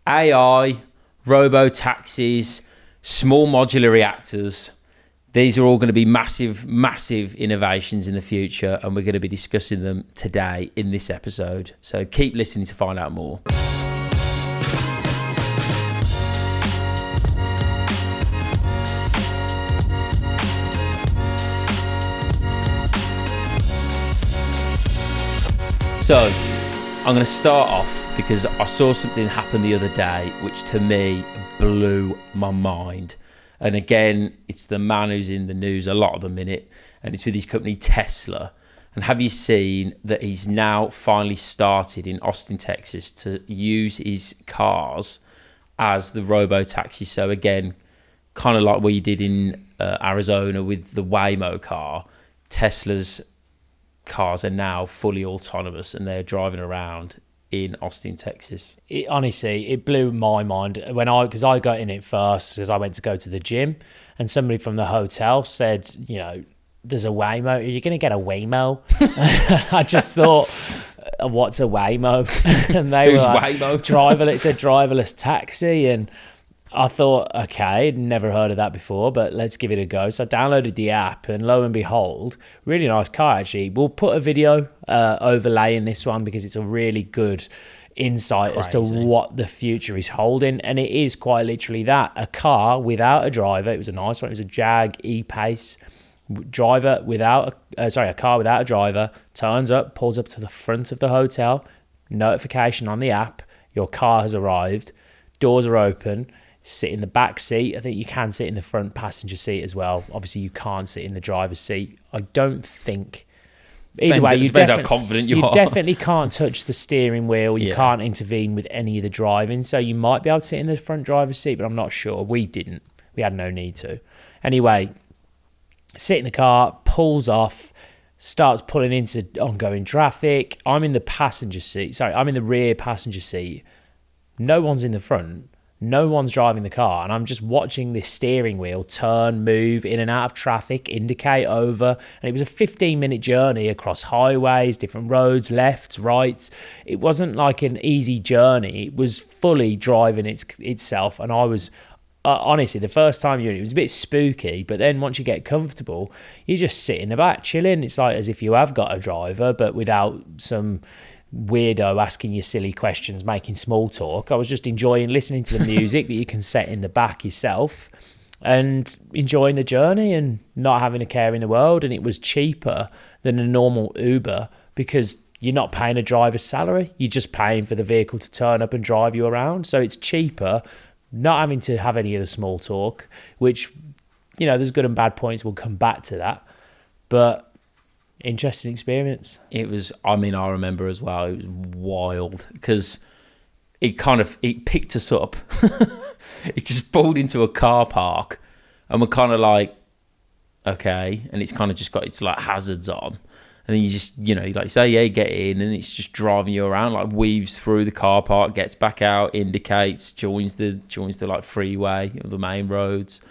AI, robo-taxis, small modular reactors. These are all going to be massive, massive innovations in the future, and we're going to be discussing them today in this episode. So keep listening to find out more. So I'm going to start off because I saw something happen the other day which to me blew my mind. And again, it's the man who's in the news a lot at the minute, and it's with his company Tesla. And have you seen that he's now finally started in Austin, Texas to use his cars as the robo-taxi? So again, kind of like what you did in Arizona with the Waymo car, Tesla's cars are now fully autonomous and they're driving around in Austin, Texas. Honestly, it blew my mind because I got in it first because I went to go to the gym, and somebody from the hotel said, there's a Waymo. Are you going to get a Waymo? I just thought, what's a Waymo? And they were like, Waymo? It's a driverless taxi. And I thought, okay, never heard of that before, but let's give it a go. So I downloaded the app, and lo and behold, really nice car actually. We'll put a video overlaying this one because it's a really good insight as to what the future is holding. And it is quite literally that, a car without a driver. It was a nice one. It was a Jag E-Pace. A car without a driver turns up, pulls up to the front of the hotel, notification on the app, your car has arrived, doors are open. Sit in the back seat. I think you can sit in the front passenger seat as well. Obviously, you can't sit in the driver's seat. I don't think. Either way, it depends how confident you are. You definitely can't touch the steering wheel. You can't intervene with any of the driving. So you might be able to sit in the front driver's seat, but I'm not sure. We didn't. We had no need to. Anyway, sit in the car, pulls off, starts pulling into ongoing traffic. I'm in the passenger seat. Sorry, I'm in the rear passenger seat. No one's in the front. No one's driving the car, and I'm just watching this steering wheel turn, move in and out of traffic, indicate over, and it was a 15-minute journey across highways, different roads, lefts, rights. It wasn't like an easy journey. It was fully driving itself, and I was honestly, the first time it was a bit spooky, but then once you get comfortable, you just sit in the back chilling. It's like as if you have got a driver, but without some weirdo asking you silly questions, making small talk. I was just enjoying listening to the music that you can set in the back yourself and enjoying the journey and not having a care in the world. And it was cheaper than a normal Uber because you're not paying a driver's salary. You're just paying for the vehicle to turn up and drive you around. So it's cheaper, not having to have any of the small talk, which, there's good and bad points. We'll come back to that. But interesting experience. It was, I remember as well, it was wild because it picked us up. It just pulled into a car park and we're kind of like, okay. And it's kind of just got its like hazards on. And then you just, like you say, yeah, get in, and it's just driving you around, like weaves through the car park, gets back out, indicates, joins the like freeway of the main roads.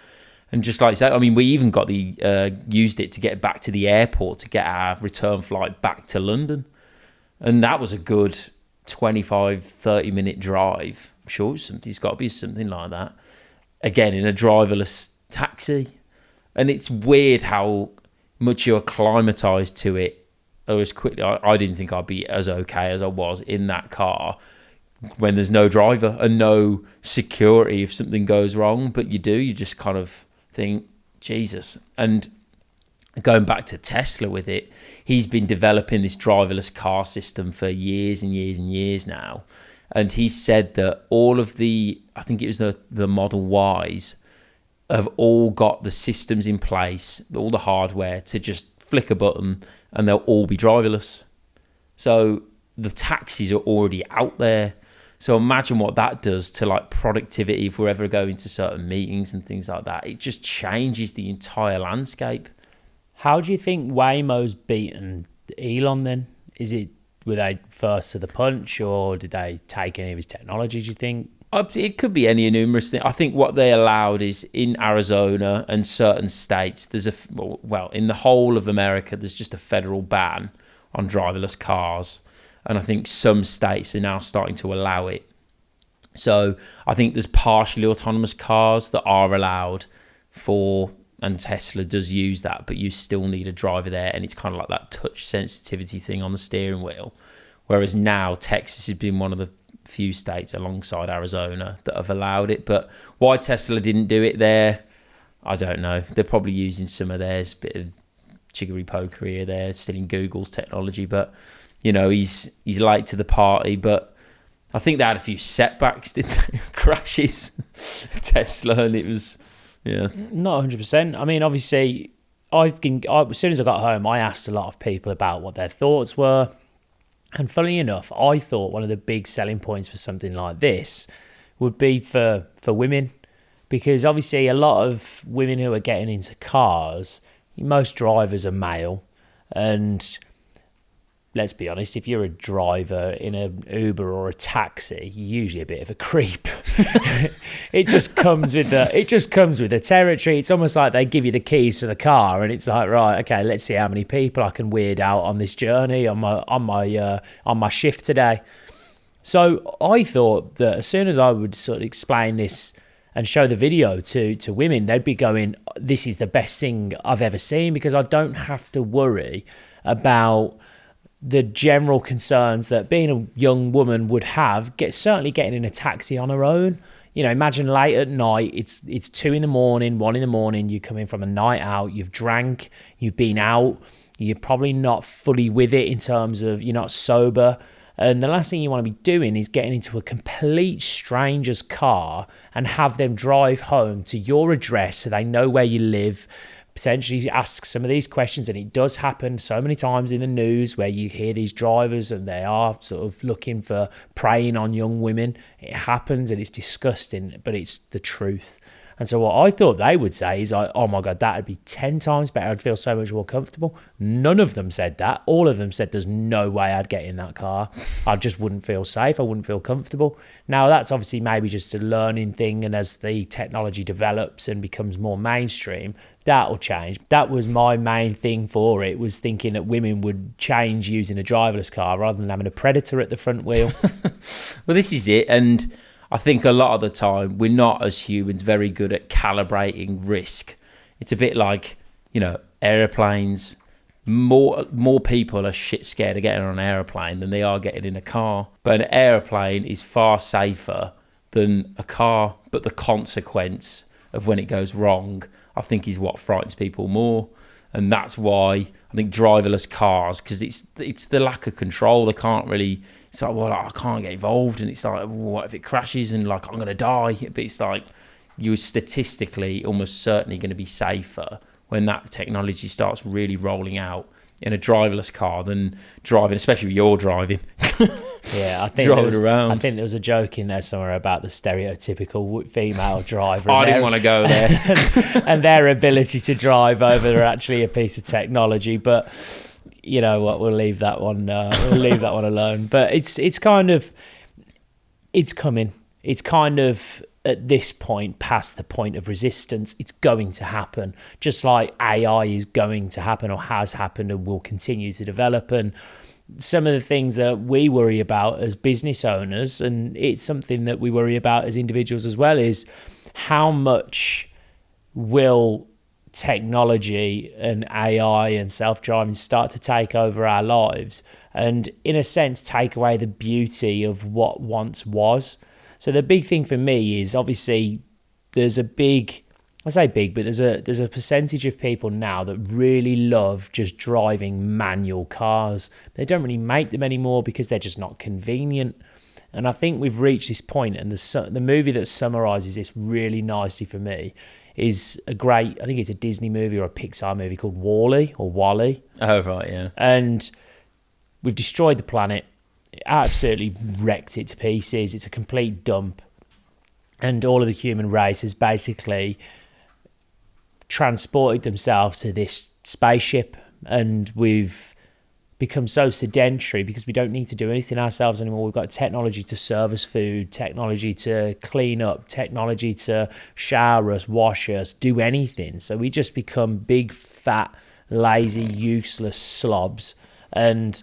And just like that, we even got used it to get back to the airport to get our return flight back to London. And that was a good 25, 30-minute drive. I'm sure it's got to be something like that. Again, in a driverless taxi. And it's weird how much you're acclimatized to it. As quickly, I didn't think I'd be as okay as I was in that car when there's no driver and no security if something goes wrong. But you do, you just kind of think, Jesus. And going back to Tesla with it, he's been developing this driverless car system for years and years and years now. And he said that all of I think it was the Model Ys, have all got the systems in place, all the hardware to just flick a button and they'll all be driverless. So the taxis are already out there. So imagine what that does to like productivity if we're ever going to certain meetings and things like that. It just changes the entire landscape. How do you think Waymo's beaten Elon then? Were they first to the punch, or did they take any of his technology, do you think? It could be any numerous thing. I think what they allowed is in Arizona and certain states, there's in the whole of America, there's just a federal ban on driverless cars. And I think some states are now starting to allow it. So I think there's partially autonomous cars that are allowed for, and Tesla does use that, but you still need a driver there, and it's kind of like that touch sensitivity thing on the steering wheel. Whereas now Texas has been one of the few states alongside Arizona that have allowed it. But why Tesla didn't do it there, I don't know. They're probably using some of theirs, bit of jiggery pokery there, stealing Google's technology. But you know, he's late to the party. But I think they had a few setbacks, didn't they? Crashes, Tesla, and it was, yeah. Not 100%. I mean, obviously, as soon as I got home, I asked a lot of people about what their thoughts were. And funnily enough, I thought one of the big selling points for something like this would be for women. Because obviously a lot of women who are getting into cars, most drivers are male. And let's be honest, if you're a driver in an Uber or a taxi, you're usually a bit of a creep. It just comes with the territory. It's almost like they give you the keys to the car, and it's like, right, okay, let's see how many people I can weird out on this journey on my shift today. So I thought that as soon as I would sort of explain this and show the video to women, they'd be going, this is the best thing I've ever seen, because I don't have to worry about the general concerns that being a young woman would have, certainly getting in a taxi on her own. You know, imagine late at night, it's 2 a.m, 1 a.m, you're coming from a night out, you've drank, you've been out, you're probably not fully with it in terms of you're not sober. And the last thing you want to be doing is getting into a complete stranger's car and have them drive home to your address so they know where you live, potentially ask some of these questions. And it does happen so many times in the news where you hear these drivers and they are sort of looking for preying on young women. It happens and it's disgusting, but it's the truth. And so what I thought they would say is, oh my God, that would be 10 times better. I'd feel so much more comfortable. None of them said that. All of them said there's no way I'd get in that car. I just wouldn't feel safe. I wouldn't feel comfortable. Now, that's obviously maybe just a learning thing. And as the technology develops and becomes more mainstream, that'll change. That was my main thing for it, was thinking that women would change using a driverless car rather than having a predator at the front wheel. Well, this is it. And I think a lot of the time we're not, as humans, very good at calibrating risk. It's a bit like, you know, airplanes. More people are shit scared of getting on an airplane than they are getting in a car. But an airplane is far safer than a car. But the consequence of when it goes wrong, I think, is what frightens people more. And that's why I think driverless cars, because it's the lack of control. They can't really. It's like, well, I can't get involved, and it's like, well, what if it crashes and like I'm going to die? But it's like you're statistically almost certainly going to be safer when that technology starts really rolling out in a driverless car than driving, especially when you're driving. Yeah, I think there was a joke in there somewhere about the stereotypical female driver. I didn't want to go there. and their ability to drive over actually a piece of technology, but you know what? We'll leave that one. We'll leave that one alone. But it's coming. It's kind of at this point past the point of resistance. It's going to happen, just like AI is going to happen or has happened and will continue to develop. And some of the things that we worry about as business owners, and it's something that we worry about as individuals as well, is how much will technology and AI and self-driving start to take over our lives and, in a sense, take away the beauty of what once was. So the big thing for me is, obviously, there's a percentage of people now that really love just driving manual cars. They don't really make them anymore because they're just not convenient. And I think we've reached this point, and the movie that summarizes this really nicely for me is I think it's a Disney movie or a Pixar movie called WALL-E or WALL-E. Oh, right, yeah. And we've destroyed the planet, absolutely wrecked it to pieces. It's a complete dump. And all of the human race has basically transported themselves to this spaceship, and we've become so sedentary because we don't need to do anything ourselves anymore. We've got technology to serve us food, technology to clean up, technology to shower us, wash us, do anything. So we just become big, fat, lazy, useless slobs. And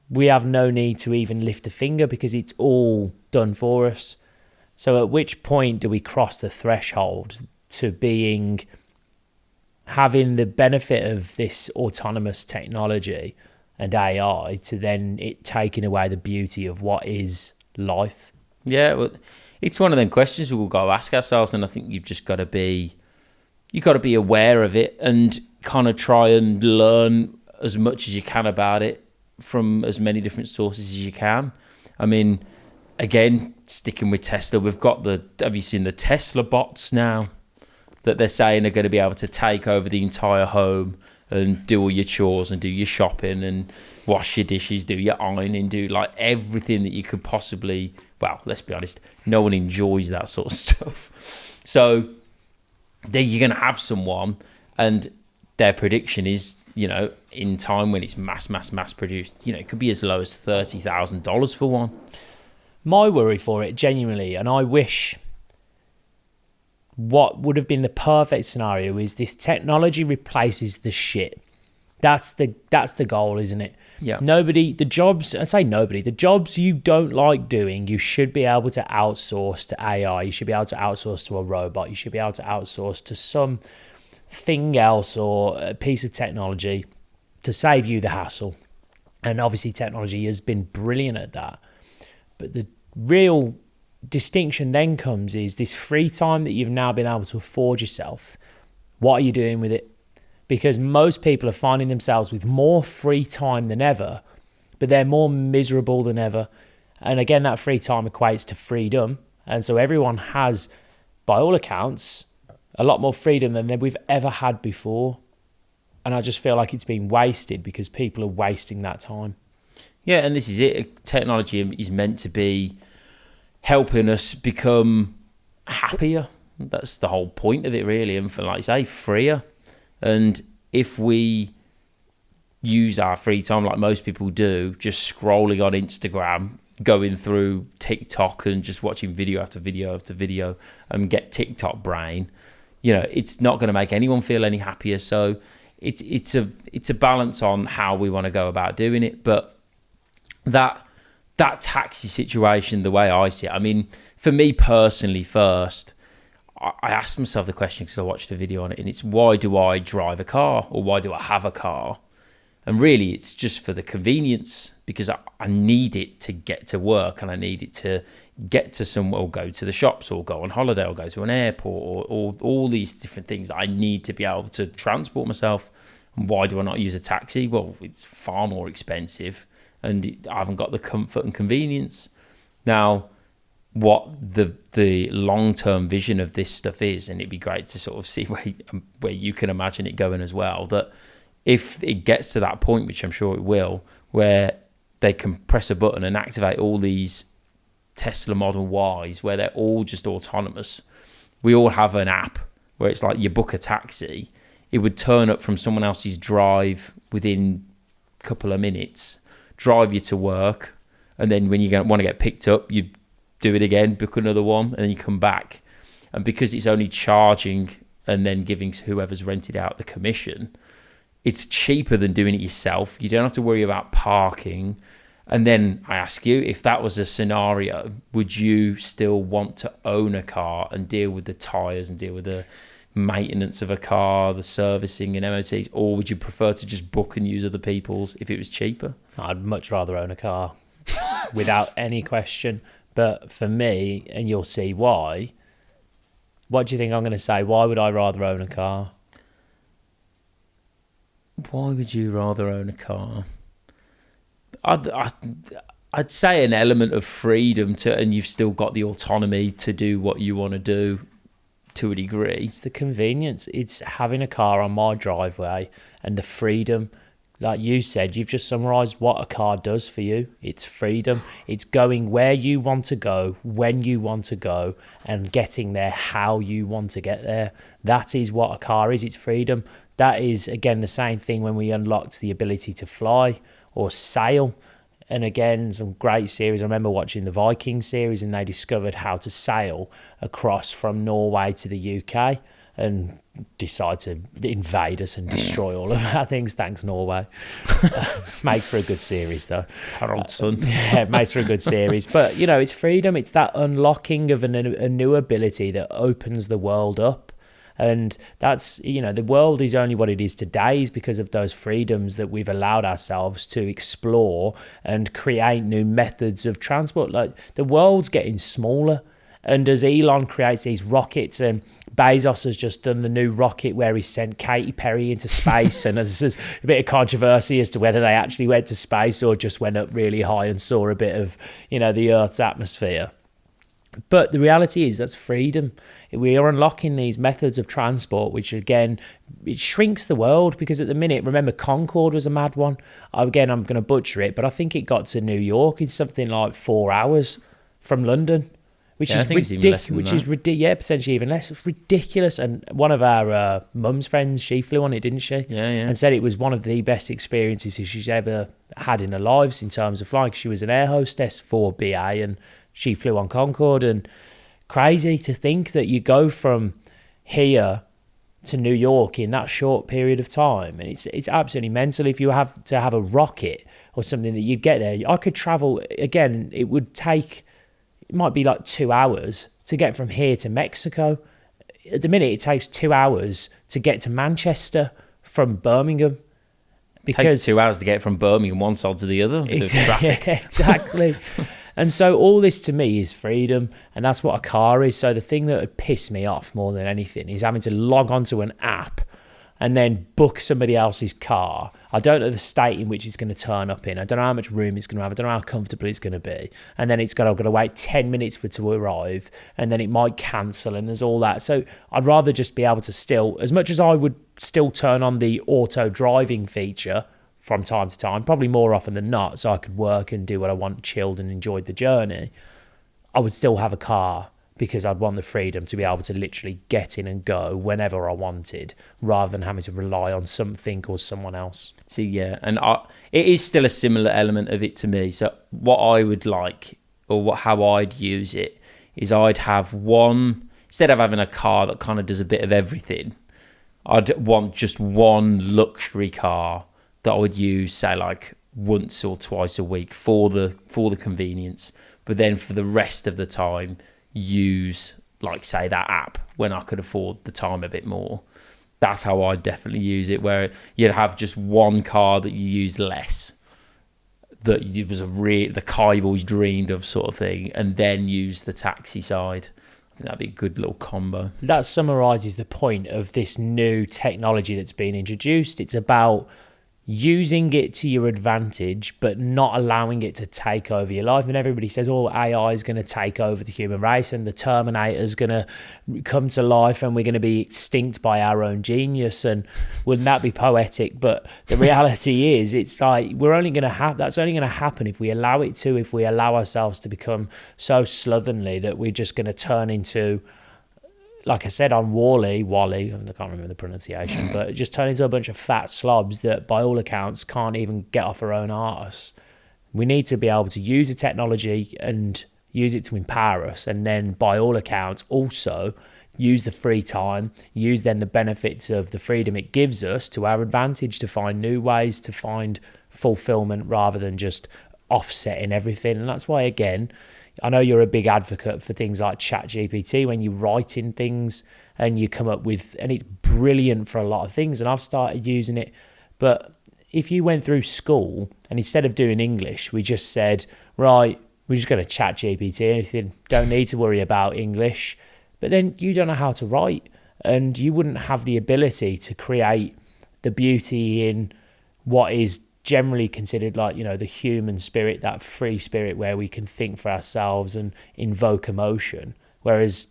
we have no need to even lift a finger because it's all done for us. So at which point do we cross the threshold to having the benefit of this autonomous technology and AI to then it taking away the beauty of what is life? Yeah, well, it's one of them questions we'll go ask ourselves, and I think you've just got to be aware of it and kind of try and learn as much as you can about it from as many different sources as you can. I mean, again, sticking with Tesla, we've got have you seen the Tesla bots now that they're saying are going to be able to take over the entire home and do all your chores and do your shopping and wash your dishes, do your ironing, do like everything that you could possibly, well, let's be honest, no one enjoys that sort of stuff. So then you're going to have someone, and their prediction is, in time when it's mass produced, it could be as low as $30,000 for one. My worry for it, genuinely, and I wish what would have been the perfect scenario is this technology replaces the shit. That's the goal, isn't it? Yeah. The jobs you don't like doing, you should be able to outsource to AI. You should be able to outsource to a robot. You should be able to outsource to something else or a piece of technology to save you the hassle. And obviously technology has been brilliant at that. But the real distinction then comes is this free time that you've now been able to afford yourself. What are you doing with it? Because most people are finding themselves with more free time than ever, but they're more miserable than ever. And again, that free time equates to freedom. And so everyone has, by all accounts, a lot more freedom than we've ever had before. And I just feel like it's been wasted because people are wasting that time. Yeah, and this is it. Technology is meant to be helping us become happier. That's the whole point of it, really. And for, like you say, freer. And if we use our free time like most people do, just scrolling on Instagram, going through TikTok and just watching video after video after video and get TikTok brain, it's not going to make anyone feel any happier. So it's a balance on how we want to go about doing it. But that taxi situation, the way I see it, I mean, for me personally, first, I asked myself the question because I watched a video on it, and it's, why do I drive a car, or why do I have a car? And really, it's just for the convenience, because I need it to get to work, and I need it to get to somewhere, or go to the shops, or go on holiday, or go to an airport, or all these different things that I need to be able to transport myself. And why do I not use a taxi? Well, it's far more expensive, and I haven't got the comfort and convenience. Now, what the long-term vision of this stuff is, and it'd be great to sort of see where you can imagine it going as well, that if it gets to that point, which I'm sure it will, where they can press a button and activate all these Tesla Model Ys, where they're all just autonomous. We all have an app where it's like you book a taxi, it would turn up from someone else's drive within a couple of minutes, drive you to work, and then when you want to get picked up, you do it again, book another one, and then you come back. And because it's only charging and then giving whoever's rented out the commission, it's cheaper than doing it yourself. You don't have to worry about parking. And then I ask you, if that was a scenario, would you still want to own a car and deal with the tyres and deal with the maintenance of a car, the servicing and MOTs, or would you prefer to just book and use other people's if it was cheaper? I'd much rather own a car without any question. But for me, and you'll see why, what do you think I'm going to say? Why would I rather own a car? Why would you rather own a car? I'd say an element of freedom and you've still got the autonomy to do what you want to do to a degree. It's the convenience. It's having a car on my driveway and the freedom. Like you said, you've just summarised what a car does for you. It's freedom. It's going where you want to go, when you want to go, and getting there how you want to get there. That is what a car is. It's freedom. That is, again, the same thing when we unlocked the ability to fly or sail. And again, some great series. I remember watching the Viking series, and they discovered how to sail across from Norway to the UK. and decide to invade us and destroy all of our things. Thanks, Norway. Makes for a good series, though. Harold's son. Yeah, it makes for a good series. But, you know, it's freedom. It's that unlocking of a new ability that opens the world up. And that's, you know, the world is only what it is today is because of those freedoms that we've allowed ourselves to explore and create new methods of transport. Like, the world's getting smaller. And as Elon creates these rockets, and Bezos has just done the new rocket where he sent Katy Perry into space, and there's a bit of controversy as to whether they actually went to space or just went up really high and saw a bit of, you know, the Earth's atmosphere. But the reality is that's freedom. We are unlocking these methods of transport, which again, it shrinks the world, because at the minute, remember, Concorde was a mad one. Again, I'm going to butcher it, but I think it got to New York in something like 4 hours from London. Which is ridiculous. Yeah, potentially even less. It's ridiculous. And one of our mum's friends, she flew on it, didn't she? Yeah. And said it was one of the best experiences she's ever had in her lives in terms of flying. She was an air hostess for BA, and she flew on Concorde. And crazy to think that you go from here to New York in that short period of time, and it's absolutely mental. If you have to have a rocket or something that you'd get there, I could travel again. It might be like 2 hours to get from here to Mexico. At the minute, it takes 2 hours to get to Manchester from Birmingham. Because it takes 2 hours to get from Birmingham one side to the other. Traffic. Yeah, exactly. And so all this to me is freedom, and that's what a car is. So the thing that would piss me off more than anything is having to log onto an app and then book somebody else's car. I don't know the state in which it's going to turn up in. I don't know how much room it's going to have. I don't know how comfortable it's going to be. And then I've got to wait 10 minutes for it to arrive, and then it might cancel, and there's all that. So I'd rather just be able to still, as much as I would still turn on the auto driving feature from time to time, probably more often than not, so I could work and do what I want, chilled and enjoyed the journey, I would still have a car, because I'd want the freedom to be able to literally get in and go whenever I wanted, rather than having to rely on something or someone else. See, yeah, and it is still a similar element of it to me. So what I would like, or how I'd use it, is I'd have one, instead of having a car that kind of does a bit of everything, I'd want just one luxury car that I would use, say, like once or twice a week for the convenience, but then for the rest of the time, use, like, say, that app when I could afford the time a bit more. That's how I definitely use it, where you'd have just one car that you use less, that it was the car you've always dreamed of, sort of thing, and then use the taxi side. I think that'd be a good little combo. That summarises the point of this new technology that's been introduced. It's about using it to your advantage, but not allowing it to take over your life. And everybody says, oh, AI is going to take over the human race, and the Terminator is going to come to life, and we're going to be extinct by our own genius. And wouldn't that be poetic? But the reality is, it's like, that's only going to happen if we allow it to, if we allow ourselves to become so slovenly that we're just going to turn into, like I said on Wall-E, I can't remember the pronunciation, but just turn into a bunch of fat slobs that by all accounts can't even get off our own arse. We need to be able to use the technology and use it to empower us, and then by all accounts also use the free time, use then the benefits of the freedom it gives us to our advantage, to find new ways to find fulfillment rather than just offsetting everything. And that's why, again, I know you're a big advocate for things like ChatGPT when you write in things and you come up with, and it's brilliant for a lot of things, and I've started using it. But if you went through school and instead of doing English, we just said, right, we're just going to ChatGPT anything, don't need to worry about English, but then you don't know how to write, and you wouldn't have the ability to create the beauty in what is generally considered, like, you know, the human spirit, that free spirit where we can think for ourselves and invoke emotion, whereas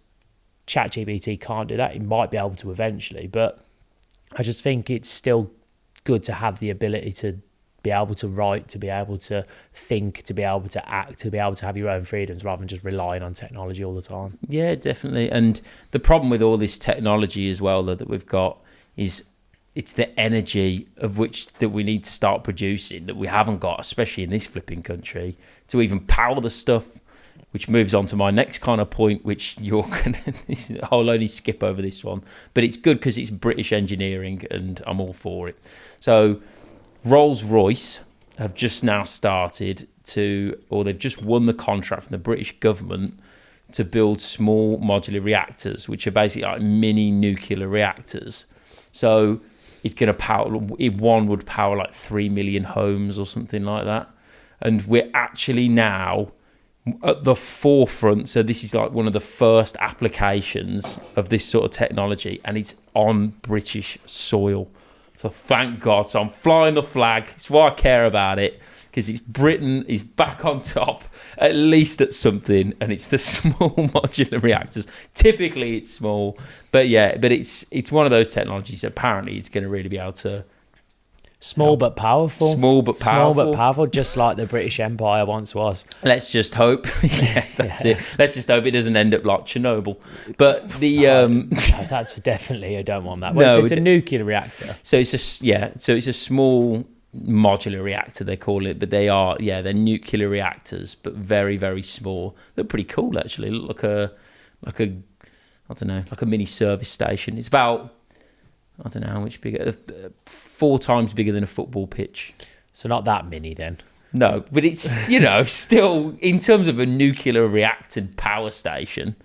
ChatGPT can't do that. It might be able to eventually, but I just think it's still good to have the ability to be able to write, to be able to think, to be able to act, to be able to have your own freedoms rather than just relying on technology all the time. Yeah, definitely. And the problem with all this technology as well that we've got is it's the energy of which that we need to start producing that we haven't got, especially in this flipping country, to even power the stuff. which moves on to my next kind of point, which you're gonna. I'll only skip over this one, but it's good because it's British engineering, and I'm all for it. So, Rolls-Royce have just now started they've just won the contract from the British government to build small modular reactors, which are basically like mini nuclear reactors. So it's going to power. One would power like 3 million homes or something like that, and we're actually now at the forefront. So this is like one of the first applications of this sort of technology, and it's on British soil. So thank God. So I'm flying the flag. It's why I care about it, because it's Britain is back on top, at least at something, and it's the small modular reactors. Typically it's small, but it's one of those technologies. Apparently it's going to really be able to. Small but powerful. Small but powerful, just like the British Empire once was. Let's just hope. That's it. Let's just hope it doesn't end up like Chernobyl. But that's definitely, I don't want that. Well, so it's a nuclear reactor. So it's a small modular reactor, they call it, but they're nuclear reactors, but very, very small. They're pretty cool actually. Look like a mini service station. It's about, I don't know how much bigger, 4 times bigger than a football pitch. So not that mini then. No, but it's, still, in terms of a nuclear reactor power station,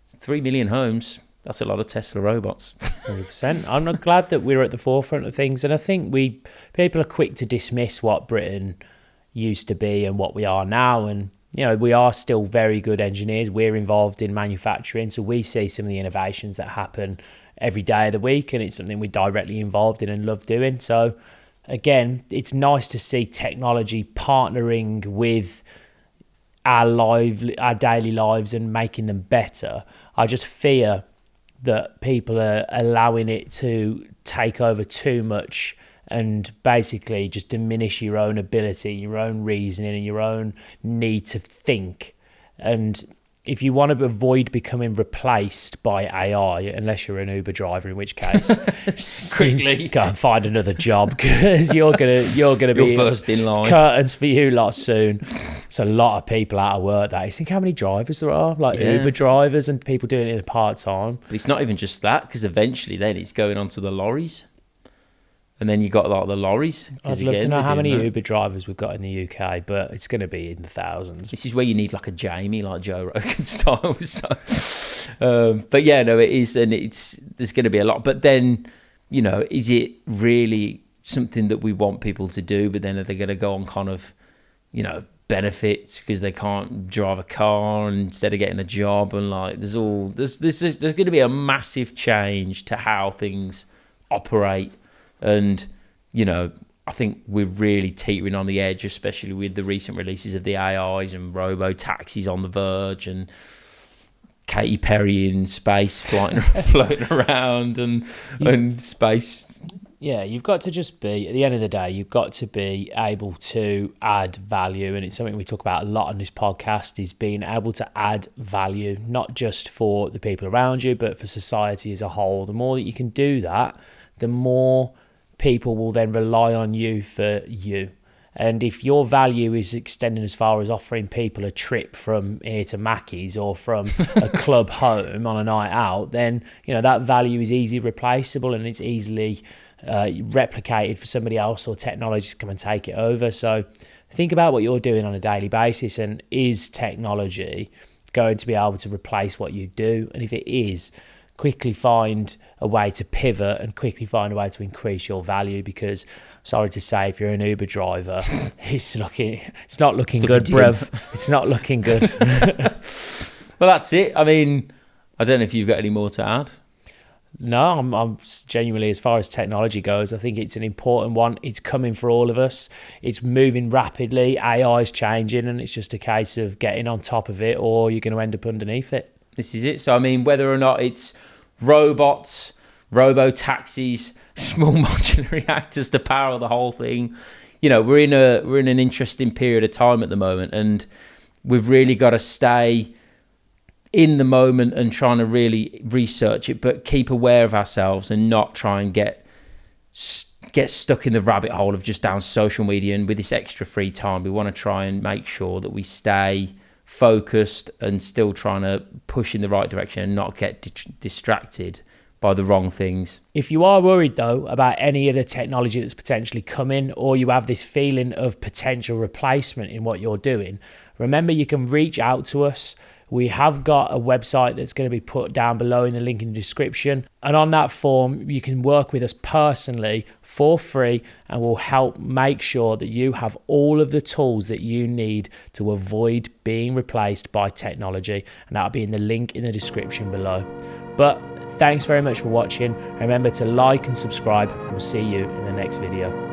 3 million homes. That's a lot of Tesla robots. 100%. I'm not glad that we're at the forefront of things. And I think people are quick to dismiss what Britain used to be and what we are now. And, we are still very good engineers. We're involved in manufacturing. So we see some of the innovations that happen every day of the week, and it's something we're directly involved in and love doing. So again, it's nice to see technology partnering with our daily lives and making them better. I just fear that people are allowing it to take over too much and basically just diminish your own ability, your own reasoning, and your own need to think. And if you want to avoid becoming replaced by AI, unless you're an Uber driver, in which case, quickly go and find another job, because you're gonna be first in line. It's curtains for you lot soon. It's a lot of people out of work. That you think how many drivers there are, like Uber drivers and people doing it in part time. But it's not even just that, because eventually then it's going onto the lorries. And then you got like the lorries. I'd love to know how many Uber drivers we've got in the UK, but it's going to be in the thousands. This is where you need like a Jamie, like Joe Rogan style. But yeah, no, it is, and there's going to be a lot. But then, is it really something that we want people to do? But then are they going to go on kind of, benefits because they can't drive a car and instead of getting a job? And like, there's going to be a massive change to how things operate. And, I think we're really teetering on the edge, especially with the recent releases of the AIs and robo-taxis on the verge, and Katy Perry in space floating around and space. Yeah, you've got to just be, at the end of the day, you've got to be able to add value. And it's something we talk about a lot on this podcast, is being able to add value, not just for the people around you, but for society as a whole. The more that you can do that, the more people will then rely on you for you. And if your value is extending as far as offering people a trip from here to Mackey's or from a club home on a night out, then that value is easily replaceable and it's easily replicated for somebody else or technology to come and take it over. So think about what you're doing on a daily basis, and is technology going to be able to replace what you do? And if it is, quickly find a way to pivot and quickly find a way to increase your value, because sorry to say, if you're an Uber driver, it's not looking good, bruv. It's not looking good. Well, that's it. I mean, I don't know if you've got any more to add. No, I'm genuinely, as far as technology goes, I think it's an important one. It's coming for all of us. It's moving rapidly. AI is changing, and it's just a case of getting on top of it, or you're going to end up underneath it. This is it. So, I mean, whether or not it's robots, robo-taxis, small modular reactors to power the whole thing, we're in an interesting period of time at the moment, and we've really got to stay in the moment and trying to really research it, but keep aware of ourselves and not try and get stuck in the rabbit hole of just down social media. And with this extra free time, we want to try and make sure that we stay focused and still trying to push in the right direction and not get distracted by the wrong things. If you are worried though about any of the technology that's potentially coming, or you have this feeling of potential replacement in what you're doing, remember you can reach out to us. We have got a website that's going to be put down below in the link in the description. And on that form, you can work with us personally for free, and we'll help make sure that you have all of the tools that you need to avoid being replaced by technology. And that'll be in the link in the description below. But thanks very much for watching. Remember to like and subscribe, and we'll see you in the next video.